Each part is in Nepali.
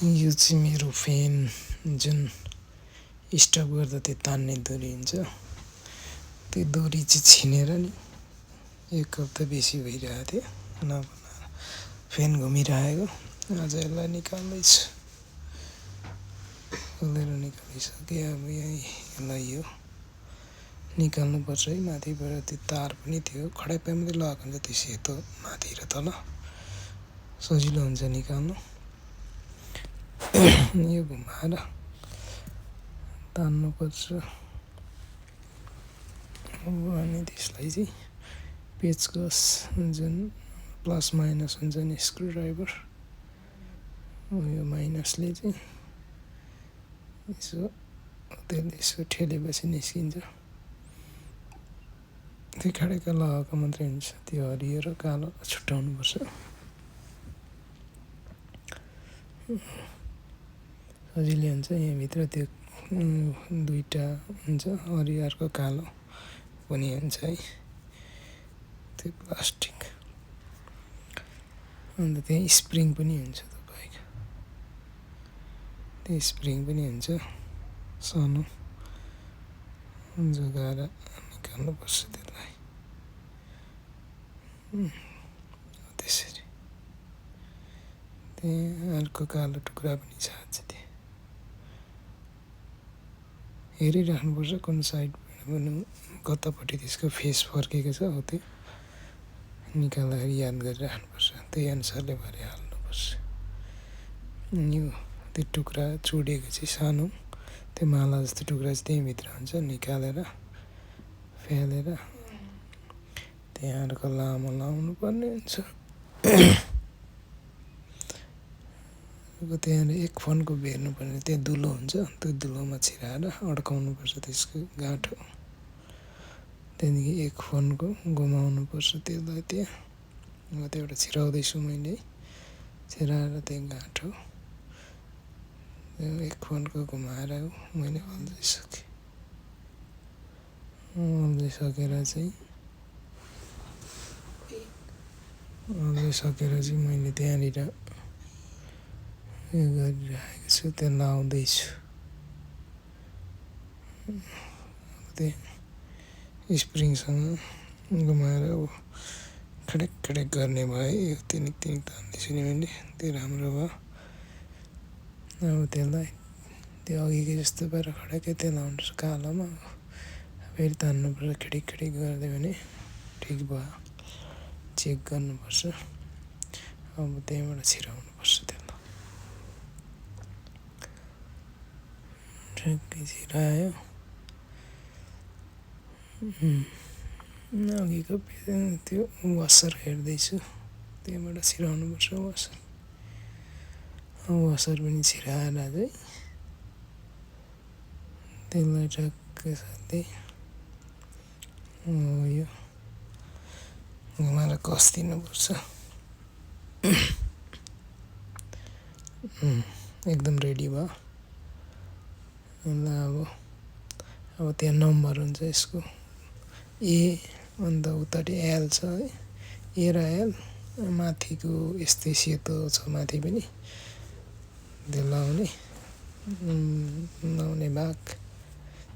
यो चाहिँ मेरो फ्यान जुन स्टप गर्दा त्यो तान्ने डोरी हुन्छ त्यो डोरी चाहिँ छिनेर नि 1 हप्ता बेसी भइरहेको थियो नबनाएर फ्यान घुमिरहेको आज यसलाई निकाल्दैछु खोलेर निकालिसकेँ अब यसलाई यो निकाल्नुपर्छ है माथिबाट त्यो तार पनि थियो खडाइपाइ मात्रै लगाएको हुन्छ त्यो सेतो माथि र तल सजिलो हुन्छ निकाल्नु यो घुमाएर तान्नुपर्छ अनि त्यसलाई चाहिँ पेचकस जुन प्लस माइनस हुन्छ नि स्क्रुड्राइभर यो माइनसले चाहिँ त्यसले यसो ठेलेपछि निस्किन्छ त्यो खडेका लगाएको मात्रै हुन्छ त्यो हरियो र कालो छुट्याउनुपर्छ सजिलै हुन्छ यहाँभित्र त्यो दुईटा हुन्छ हरियो अर्को कालो पनि हुन्छ है त्यो प्लास्टिक अन्त त्यहाँ स्प्रिङ पनि हुन्छ तपाईँको त्यो स्प्रिङ पनि हुन्छ सानो जोगाएर निकाल्नुपर्छ त्यसलाई त्यसरी त्यहाँ अर्को कालो टुक्रा पनि छ त्यहाँ हेरिराख्नुपर्छ कुन साइडबाट पनि कतापट्टि त्यसको फेस फर्केको छ हो त्यो निकाल्दाखेरि याद गरिराख्नुपर्छ त्यही अनुसारले भरे हाल्नुपर्छ यो त्यो टुक्रा चुडेको चाहिँ सानो त्यो माला जस्तो टुक्रा चाहिँ त्यहीँभित्र हुन्छ निकालेर फ्यालेर त्यहाँ अर्को लामो लाउनु पर्ने हुन्छ त्यहाँ 1 फन्को बेर्नुपर्ने त्यहाँ दुलो हुन्छ त्यो दुलोमा छिराएर अड्काउनुपर्छ त्यसको गाँठो त्यहाँदेखि 1 फन्को घुमाउनुपर्छ त्यसलाई त्यहाँ त्यहाँबाट छिराउँदैछु मैले छिराएर त्यहाँ गाँठो 1 फन्को घुमाएर मैले अल्झिसकेर चाहिँ मैले त्यहाँनिर यो गरिरहेको छु त्यो लाउँदैछु त्यो स्प्रिङसँग घुमाएर खडेक खडेक गर्ने भयो यो तिनिक तान्दैछु नि मैले त्यो राम्रो भयो अब त्यसलाई त्यो अघिकै जस्तो पाएर खडेकै त्यो लाउनुपर्छ कालोमा फेरि तान्नुपर्छ खिडिक खिडिक गरिदियो भने ठिक भयो चेक गर्नुपर्छ अब त्यहाँबाट छिराउनुपर्छ त्यसलाई ठ्याक्कै छिरायो अघिको त्यो वासर हेर्दैछु त्यहाँबाट छिराउनुपर्छ वासर पनि छिराएर चाहिँ त्यसलाई ठ्याक्कै साथै यो घुमाएर कसिदिनुपर्छ एकदम रेडी भयो अब त्यहाँ नम्बर हुन्छ यसको ए अन्त उतापट्टि एल छ है ए र एल माथिको यस्तै सेतो छ माथि पनि त्यो लाउने भाग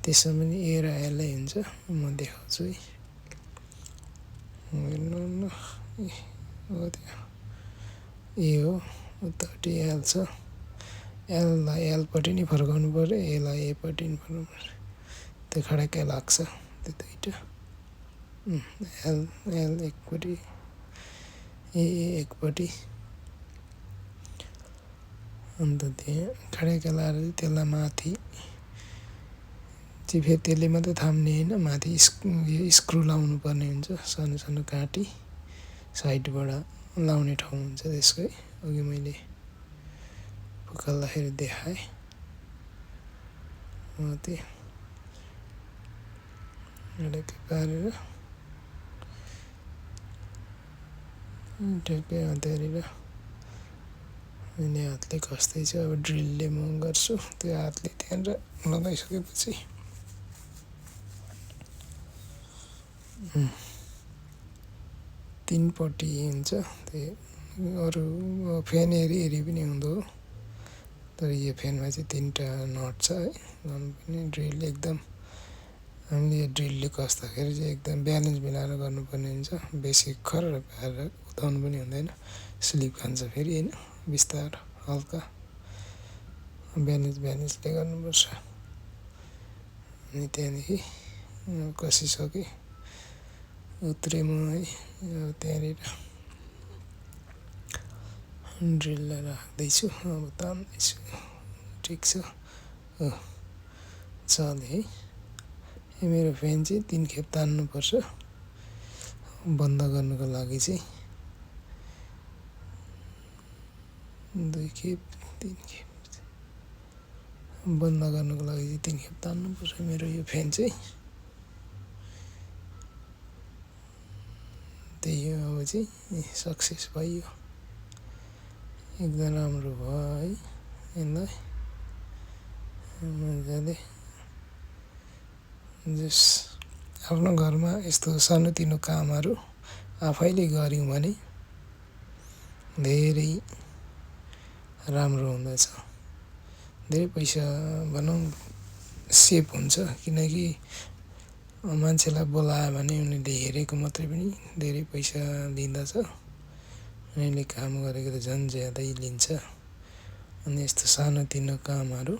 त्यसमा पनि ए र एलै हुन्छ म देखाउँछु है ए हो उतापट्टि एल छ एललाई एलपट्टि नि फर्काउनु पऱ्यो एलाई एपट्टि नि फर्काउनु पऱ्यो त्यो खडक्कै लाग्छ त्यो दुईवटा एल एकपट्टि ए एकपट्टि अन्त त्यहाँ खडक्कै लाएर त्यसलाई माथि चाहिँ फेरि त्यसले मात्रै थाम्ने होइन माथि स्क्रु लाउनु पर्ने हुन्छ सानो सानो काँटी साइडबाट लाउने ठाउँ हुन्छ त्यसकै अघि मैले फुकाल्दाखेरि देखाएँ त्यो ठ्याक्कै पारेर ठ्याक्कै हतारेर मैले हातले खस्दैछु अब ड्रिलले म गर्छु त्यो हातले त्यहाँनिर लगाइसकेपछि 3 पट्टी हुन्छ त्यो अरू फ्यान हेरी पनि हुँदो तर यो फ्यानमा चाहिँ 3टा नट छ है गर्नु पनि ड्रिल एकदम हामीले यो ड्रिलले कस्दाखेरि चाहिँ एकदम ब्यालेन्स मिलाएर गर्नुपर्ने हुन्छ बेसी खर पारेर उताउनु पनि हुँदैन स्लिप खान्छ फेरि होइन बिस्तारो हल्का ब्यालेन्सले गर्नुपर्छ अनि त्यहाँदेखि कसिसके उत्रे म है अब त्यहाँनिर ड्रिललाई राख्दैछु अब तान्दैछु ठिक छ चल्यो है यो मेरो फ्यान चाहिँ 3 खेप तान्नुपर्छ बन्द गर्नुको लागि चाहिँ 2 खेप 3 खेप बन्द गर्नुको लागि चाहिँ 3 खेप तान्नुपर्छ मेरो यो फ्यान चाहिँ त्यही हो अब चाहिँ सक्सेस भयो एकदम राम्रो भयो है यसलाई मजाले जस आफ्नो घरमा यस्तो सानोतिनो कामहरू आफैले गऱ्यौँ भने धेरै राम्रो हुँदछ धेरै पैसा भनौँ सेभ हुन्छ किनकि मान्छेलाई बोलायो भने उनीहरूले हेरेको मात्रै पनि धेरै पैसा लिँदछ उनीहरूले काम गरेको त झन् ज्यादै लिन्छ अनि यस्तो सानोतिनो कामहरू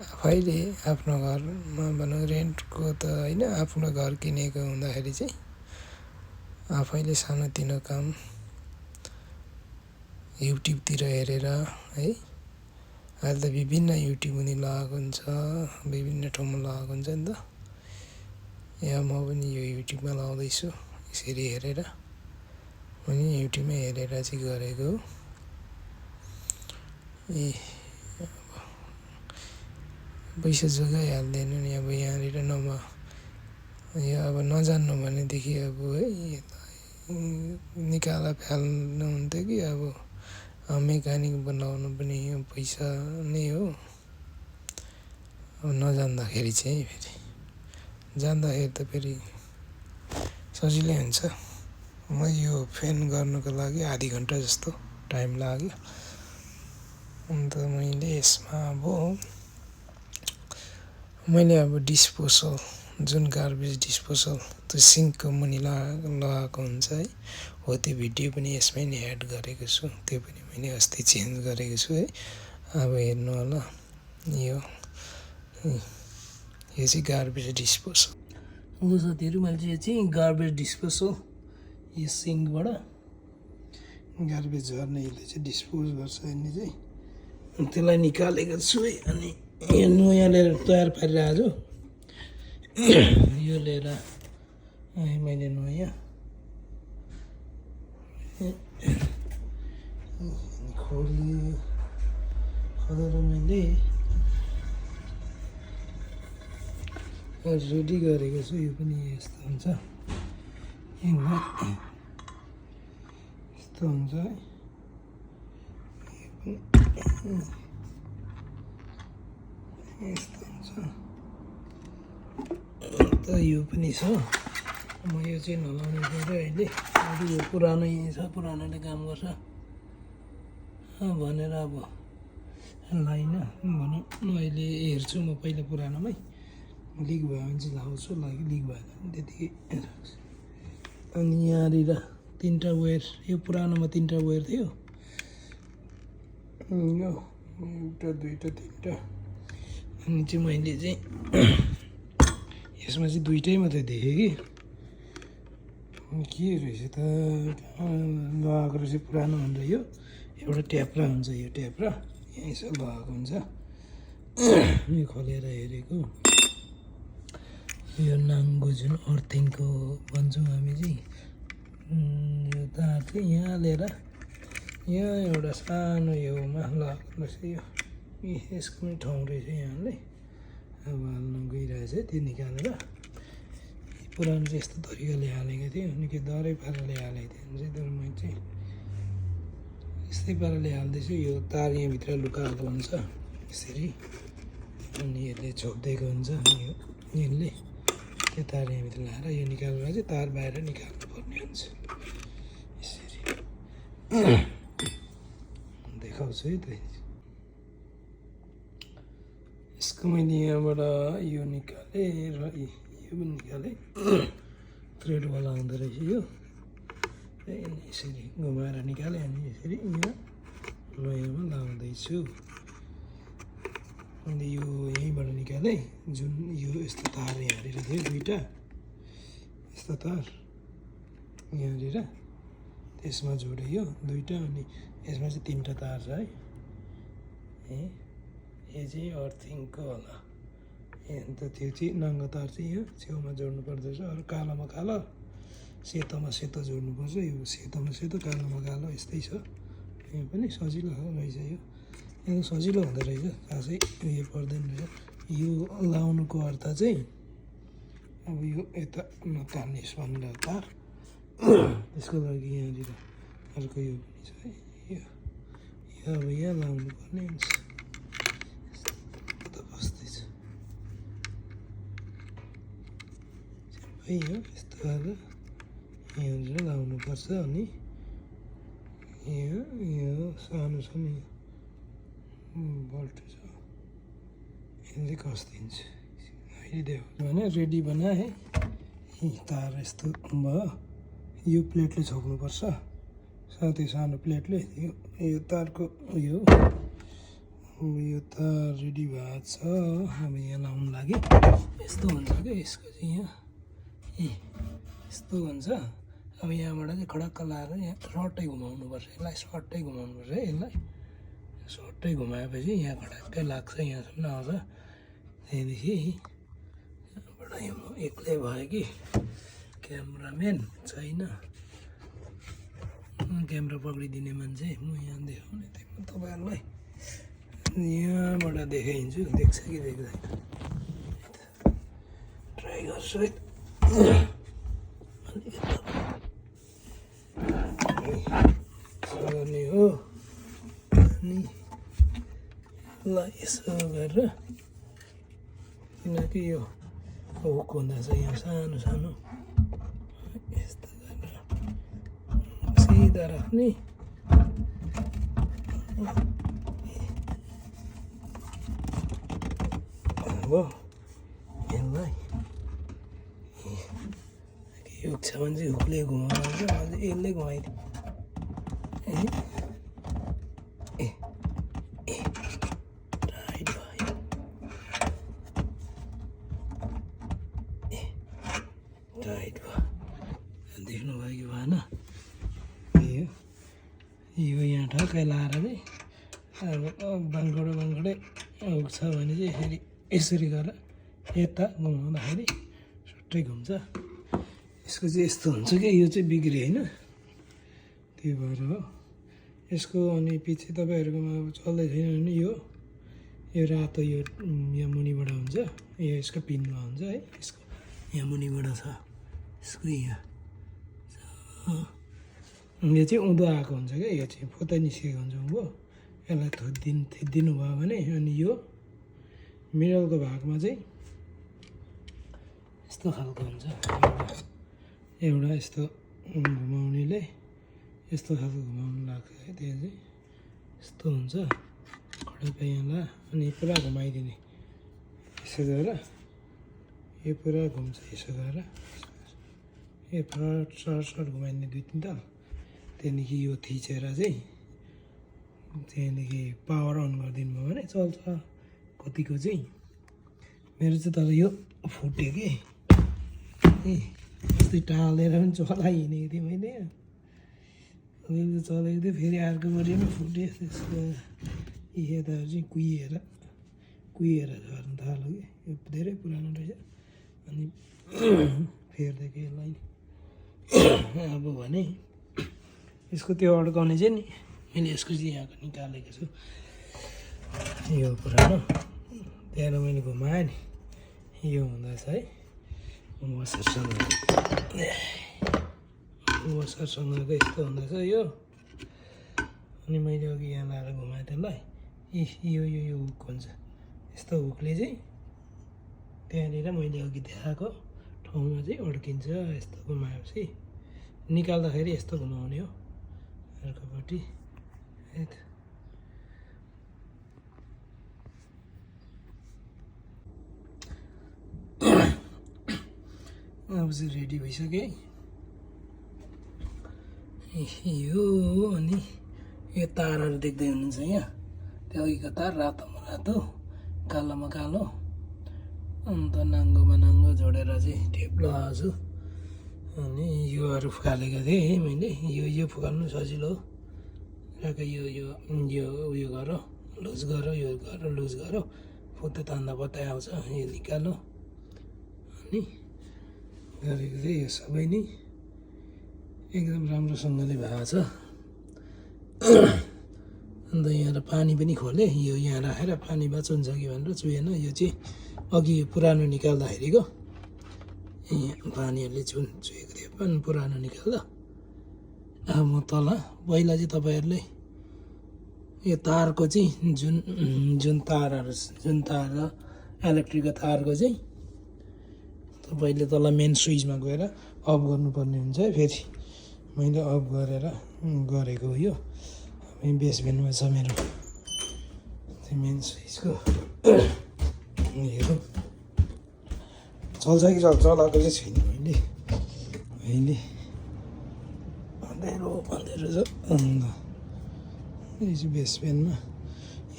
आफैले आफ्नो घरमा भनौँ रेन्टको त होइन आफ्नो घर किनेको हुँदाखेरि चाहिँ आफैले सानोतिनो काम युट्युबतिर हेरेर है अहिले त विभिन्न युट्युब पनि लगाएको हुन्छ विभिन्न ठाउँमा लगाएको हुन्छ नि त यहाँ म पनि यो युट्युबमा लाउँदैछु यसरी हेरेर पनि युट्युबमै हेरेर चाहिँ गरेको पैसा जोगाइहाल्दैन नि अब यहाँनिर नभए यो अब नजान्नु भनेदेखि अब है निकाला फाल्नु हुन्थ्यो कि अब मेकानिक बनाउनु पनि पैसा नै हो अब नजान्दाखेरि चाहिँ फेरि जान्दाखेरि त फेरि सजिलै हुन्छ म यो फ्यान गर्नुको लागि आधी घन्टा जस्तो टाइम लाग्यो अन्त मैले अब डिस्पोजल जुन गार्बेज डिस्पोजल त्यो सिङ्कको मुनि लगाएको हुन्छ है हो त्यो भिडियो पनि यसमै नै एड गरेको छु त्यो पनि मैले अस्ति चेन्ज गरेको छु है अब हेर्नु होला यो चाहिँ गार्बेज डिस्पोजल हो साथीहरू मैले यो चाहिँ गार्बेज डिस्पोजल यो सिङ्कबाट गार्बेज झर्ने यसले चाहिँ डिस्पोज गर्छ यसले चाहिँ त्यसलाई निकालेको छु है अनि यो नयाँ लिएर तयार पारिरहेको छु यो लिएर मैले नयाँ खोलेर मैले रेडी गरेको छु यो पनि यस्तो हुन्छ यस्तो हुन्छ है यस्तो हुन्छ त यो पनि छ म यो चाहिँ नलाउने पऱ्यो अहिले यो पुरानै छ पुरानोले काम गर्छ भनेर अब लाइन भनौँ अहिले हेर्छु म पहिला पुरानोमै लिक भयो भने चाहिँ लाउँछु लिक भएन भने त्यतिकै राख्छु अनि यहाँनिर 3टा वायर यो पुरानोमा 3टा वायर थियो यो एउटा 2टा 3टा अनि चाहिँ मैले चाहिँ यसमा चाहिँ 2टै मात्रै देखेँ कि के रहेछ त लगाएको रहेछ पुरानो भनेर यो एउटा ट्याप्रा हुन्छ यो ट्याप्रा यहाँ यसो लगाएको हुन्छ यो खोलेर हेरेको यो नाङ्गो जुन अर्थिङको भन्छौँ हामी चाहिँ यो तार चाहिँ यहाँ लिएर यहाँ एउटा सानो योमा लगाएको रहेछ यो यसको पनि ठाउँ रहेछ यहाँले अब हाल्न गइरहेछ त्यो निकालेर पुरानो चाहिँ यस्तो तरिकाले हालेको थियो निकै डरै पाराले हालेको थियो तर मैले चाहिँ यस्तै पाराले हाल्दैछु यो तार यहाँभित्र लुकाएको हुन्छ यसरी अनि यसले छोपिदिएको हुन्छ यसले त्यो तार यहाँभित्र लगाएर यो निकालेर चाहिँ तार बाहिर निकाल्नु पर्ने हुन्छ यसरी देखाउँछु है त यसको मैले यहाँबाट यो निकालेँ र यो पनि निकालेँ थ्रेडवाला हुँदो रहेछ यो यसरी घुमाएर निकालेँ अनि यसरी यहाँ लोयामा लाउँदैछु अनि यो यहीँबाट निकालेँ जुन यो यस्तो तार यहाँनिर थियो दुईवटा यस्तो तार यहाँनिर त्यसमा जोडेँ यो दुईवटा अनि यसमा चाहिँ तिनवटा तार छ है यो चाहिँ अर्थिङको होला अन्त त्यो चाहिँ नाङ्गो तार चाहिँ यहाँ छेउमा जोड्नु पर्दछ अरू कालोमा कालो सेतोमा सेतो जोड्नुपर्छ यो सेतोमा सेतो कालोमा कालो यस्तै छ यो पनि सजिलो रहेछ यो एकदम सजिलो हुँदो रहेछ खासै उयो पर्दैन रहेछ यो लाउनुको अर्थ चाहिँ अब यो यता नतार्नेस् भनेर तार त्यसको लागि यहाँनिर अर्को यो पनि छ है यो अब यहाँ लाउनु पर्ने हुन्छ बस्दैछ यो यस्तो खालको यहाँनिर लाउनुपर्छ अनि यो सानो छ नि बोल्ट छ यसले कस्दिन्छ अहिले देखो भने रेडी बनाएँ तार यस्तो भयो यो प्लेटले छोप्नुपर्छ साथै सानो प्लेटले यो तारको यो तार रेडी भएको छ अब यहाँ लाउनु लागि यस्तो हुन्छ क्या यसको चाहिँ यहाँ यस्तो हुन्छ अब यहाँबाट चाहिँ खडक्क लाएर यहाँ सर्टै घुमाउनुपर्छ यसलाई सर्टै घुमाउनुपर्छ है यसलाई सर्टै घुमाएपछि यहाँ खडक्कै लाग्छ यहाँसम्म आउँछ त्यहाँदेखि यहाँबाट यो म एक्लै भयो कि क्यामराम्यान छैन क्यामेरा पक्रिदिने मान्छे म यहाँ देखाउने थिएँ तपाईँहरूलाई यहाँबाट देखाइदिन्छु देख्छ कि देख्दैन ट्राई गर्छु है गर्ने हो अनि ल यसो गरेर किनकि यो हुक हुँदा चाहिँ यहाँ सानो सानो यस्तो गरेर सिधा राख्ने अब यसलाई हुक छ भने चाहिँ हुकले घुमाउनु हुन्छ अझै यसले घुमाइदियो टाइट भयो टाइट भयो देख्नुभयो कि भएन यो यहाँ ठक्कै लाएर चाहिँ अब बाङ्गडै हुक छ भने चाहिँ यसरी यसरी गरेर यता घुमाउँदाखेरि छुट्टै घुम्छ यसको चाहिँ यस्तो हुन्छ कि यो चाहिँ बिग्रियो होइन त्यही भएर हो यसको अनि पछि तपाईँहरूकोमा अब चल्दै छैन भने यो रातो यो यहाँ मुनिबाट हुन्छ यो यसको पिनमा हुन्छ है यसको यहाँ मुनिबाट छ यसको यहाँ यो चाहिँ उँधो आएको हुन्छ क्या यो चाहिँ फोतै निस्केको हुन्छ उँभो यसलाई थिचिदिनु भयो भने अनि यो मिडलको भागमा चाहिँ यस्तो खालको हुन्छ एउटा यस्तो घुमाउनेले यस्तो खालको घुमाउनु लाग्छ है त्यहाँ चाहिँ यस्तो हुन्छ खडक्कै यहाँलाई अनि पुरा घुमाइदिने यसो गरेर यो पुरा घुम्छ यसो गरेर यो सर्ट घुमाइदिने दुई तिनवटा त्यहाँदेखि यो थिचेर चाहिँ त्यहाँदेखि पावर अन गरिदिनु भयो भने चल्छ कतिको चाहिँ मेरो चाहिँ तर यो फुट्यो कि अस्ति टालेर पनि चलाइ हिँडेको थिएँ मैले चलेको थिएँ फेरि अर्को गरी पनि फुट्यो त्यसको यताहरू चाहिँ कुहिएर झर्नु थाल्यो कि यो धेरै पुरानो रहेछ अनि फेर्दै कि यसलाई अब भने यसको त्यो अड्काउने चाहिँ नि मैले यसको चाहिँ यहाँको निकालेको छु यो पुरानो त्यहाँ मैले घुमाएँ नि यो हुँदैछ है वसरसँगको यस्तो हुँदैछ यो अनि मैले अघि यहाँ लाएर घुमाएँ त्यसलाई यो हुक हुन्छ यस्तो हुकले चाहिँ त्यहाँनिर मैले अघि देखाएको ठाउँमा चाहिँ अड्किन्छ यस्तो घुमाएपछि निकाल्दाखेरि यस्तो घुमाउने हो अर्कोपट्टि है त अब चाहिँ रेडी भइसक्यो है यो अनि यो तारहरू देख्दै हुनुहुन्छ यहाँ त्यो अघिको तार रातोमा रातो कालोमा कालो अन्त नाङ्गोमा नाङ्गो जोडेर चाहिँ टेप लगाएको छु अनि योहरू फुकालेको थिएँ मैले यो फुकाल्नु सजिलो हो यो उयो गर लुज गर यो गर लुज गर फुत्ते तान्दा पत्तै आउँछ यो निकालो अनि गरेको चाहिँ यो सबै नै एकदम राम्रोसँगले भएको छ अन्त यहाँ पानी पनि खोलेँ यो यहाँ राखेर पानी बाँचुन्छ कि भनेर चुहेन यो चाहिँ अघि पुरानो निकाल्दाखेरिको पानीहरूले चुहेको थियो पनि पुरानो निकाल्दा अब म तल पहिला चाहिँ तपाईँहरूले यो तारको चाहिँ जुन तार इलेक्ट्रिकको तारको चाहिँ तपाईँले तल मेन स्विचमा गएर अफ गर्नुपर्ने हुन्छ है फेरि मैले अफ गरेर गरेको हो यो बेसमेन्टमा छ मेरो त्यो मेन स्विचको हेरौँ चल्छ कि चलाएको चाहिँ छैन मैले अहिले अँध्यारो छ अन्त यो चाहिँ बेसमेन्टमा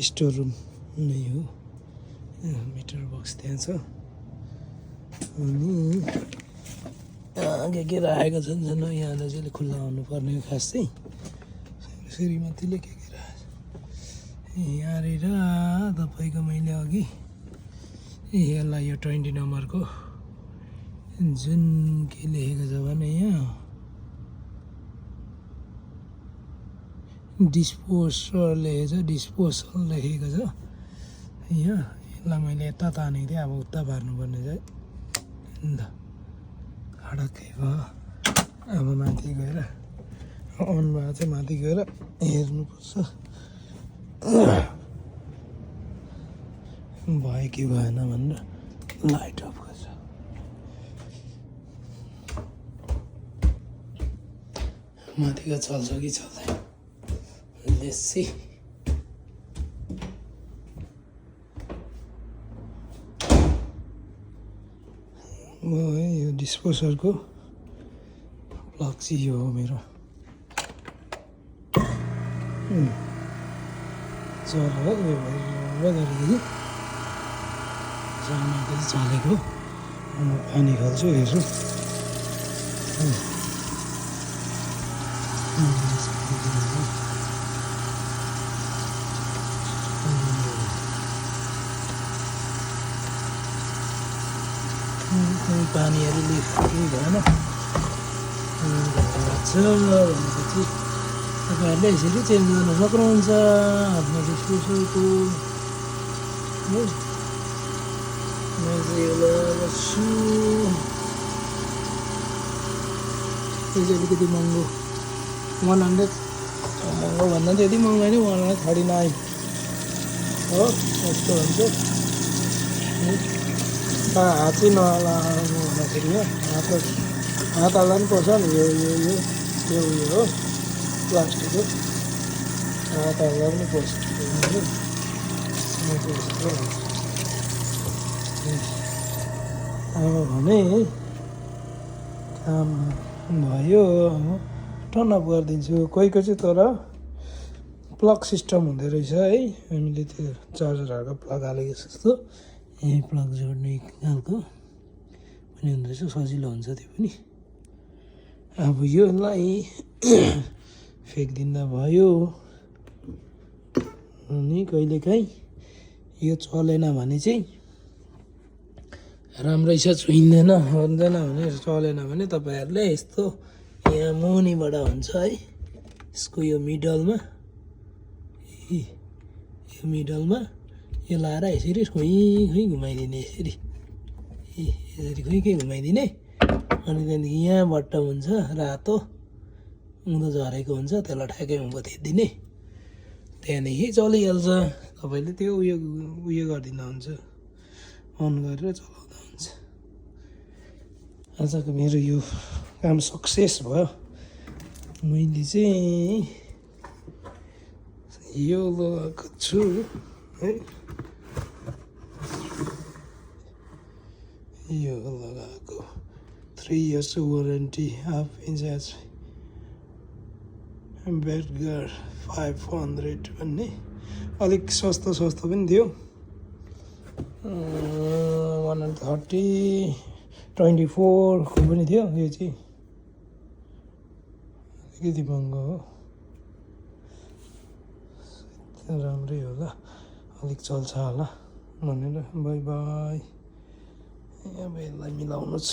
स्टोर रुम नै हो मिटर बक्स त्यहाँ छ अनि के राखेको छन् यहाँ चाहिँ खुल्ला हुनुपर्ने खास चाहिँ श्रीमतीले के राखेको छ यहाँनिर तपाईँको मैले अघि यसलाई यो 20 नम्बरको जुन के लेखेको छ भने यहाँ डिस्पोजल लेखेको छ डिस्पोजल लेखेको छ यहाँ यसलाई मैले यता तानेको थिएँ अब उता पार्नुपर्ने चाहिँ अन्त खडक्कै भयो अब माथि गएर अन भएको चाहिँ माथि गएर हेर्नुपर्छ भयो कि भएन भनेर लाइट अफ गर्छ माथिको चल्छ कि चल्दैन लेट्स सी यो डिस्पोजरको प्लग चाहिँ यो हो मेरो चल्यो यो गरेदेखि जमाको चाहिँ चलेको म पानी खाल्छु हेर्छु पानीहरू लिक केही भएन भनेपछि तपाईँहरूले यसरी चेन्ज गर्न सक्नुहुन्छ आफ्नो डिस्पोजलको है मैले चाहिँ यो लगाउँछु यो चाहिँ अलिकति महँगो 100 महँगो भन्दा त्यति महँगो होइन 139 हो यस्तो हुन्छ हात चाहिँ नलाउनु भन्दाखेरि हात हाल्दा पनि पर्छ नि यो उयो हो प्लास्टिक हो हात हाल्दा पनि पर्छ अब भने काम भयो टर्न अफ गरिदिन्छु कोहीको चाहिँ तर प्लग सिस्टम हुँदो रहेछ है हामीले त्यो चार्जरहरूको प्लग हालेको जस्तो यही प्लग जोड्ने खालको पनि हुँदो रहेछ सजिलो हुन्छ त्यो पनि अब योलाई फ्याँकिदिँदा भयो अनि कहिलेकाहीँ यो चलेन भने चाहिँ राम्रै छ छुइँदैन हुँदैन भने चलेन भने तपाईँहरूले यस्तो यहाँ मुनिबाट हुन्छ है यसको यो मिडलमा यो लाएर यसरी खुइ घुमाइदिने यसरी खुइ घुमाइदिने अनि त्यहाँदेखि यहाँ बट्टम हुन्छ रातो उँधो झरेको हुन्छ त्यसलाई ठ्याक्कै उँभो थिचिदिने त्यहाँदेखि चलिहाल्छ तपाईँले त्यो उयो गरिदिँदा हुन्छ अन गरेर चलाउँदा हुन्छ आजको मेरो यो काम सक्सेस भयो मैले चाहिँ यो लगाएको छु है यो लगाएको 3 years वारेन्टी हाफ इन्च बेडगर 500 भन्ने अलिक सस्तो पनि थियो 130 को पनि थियो यो चाहिँ अलिकति महँगो हो राम्रै होला अलिक चल्छ होला भनेर बाई बाई अब यसलाई मिलाउनु छ